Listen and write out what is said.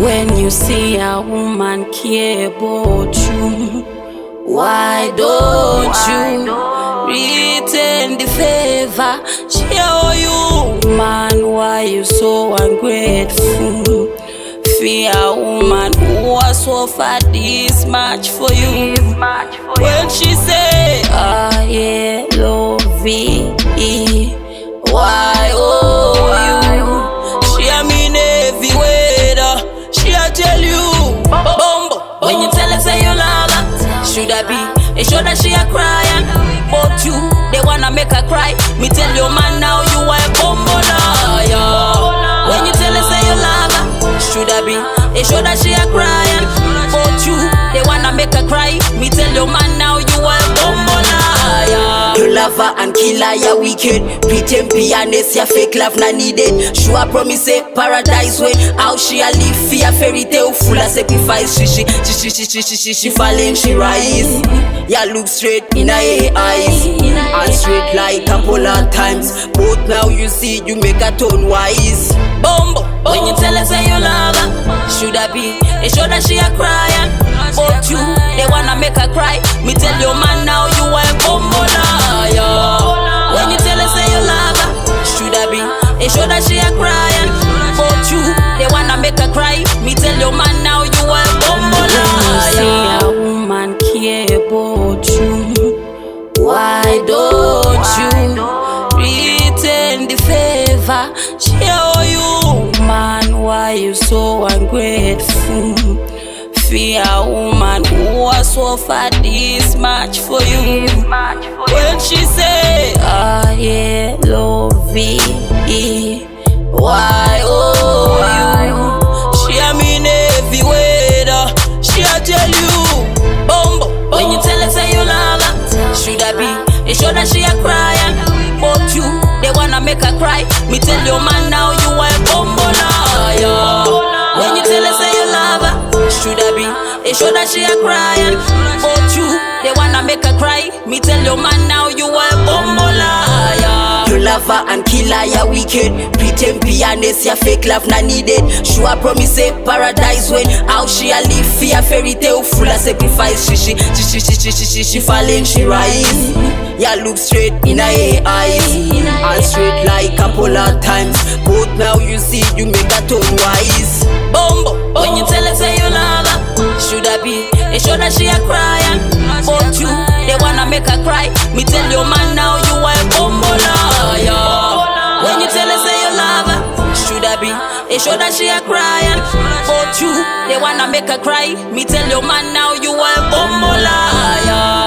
When you see a woman care about you, why don't you return the favor? She owe you, man. Why you so ungrateful? Fear a woman who has offered this much for you. When she say, yeah, love it, why oh you? She a mean every way, she a tell you, bumbo. When you tell her say you love her, should I be? It show that she a crying, but you, they wanna make her cry. Me tell your man now you a bumbo liar. When you tell her say you love her, should I be? It show that she a crying, but you, they wanna make her cry. Me tell your man now you a bumbo liar. You love her and kill her, you wicked. Pretend pianist, your fake love not needed. Sure promise say paradise way. How she a live for a fairy tale full of sacrifice. She falling, she rise. Ya look straight in her eyes, and straight like a couple of times. But now you see you make her tone wise. Bumbo. When you tell her say you love her, should I be? It show that she a crying, but you, they wanna make her cry. Me tell your man now you a bumbo liar. When you tell her say you love her, should I be? It show that she a crying, but you, they wanna make her cry. Me tell your man now you a bumbo liar. See a woman care about you, why don't you return the favor? She owe you, man. Why you so ungrateful? Fear a woman who has offered this much for you. When she say, yeah, love it, why oh you? She a mean every way, she a tell you, bumbo. When you tell her say you love her, should I be? It show that she a crying, but you, they wanna make her cry. Me tell your man now you a bumbo liar. When you tell her say you love her, should I be? It show that she a crying, but you, they wanna make her cry. Me tell your man now you a bumbo liar. You love her and kill her, you wicked. Pretend pianist, your fake love not needed. Sure promise say paradise when how she a live for a fairy tale full of sacrifice. She falling, she rise. Ya look straight in her eyes, and straight like a couple of times. But now you see you make her tone wise. Bumbo. When you tell her say you love her, should I be? It show that she a crying, but you, they wanna make her cry. Me tell your man now you a bumbo liar. When you tell her say you love her, should I be? It show that she a crying, but you, they wanna make her cry. Me tell your man now you a bumbo liar.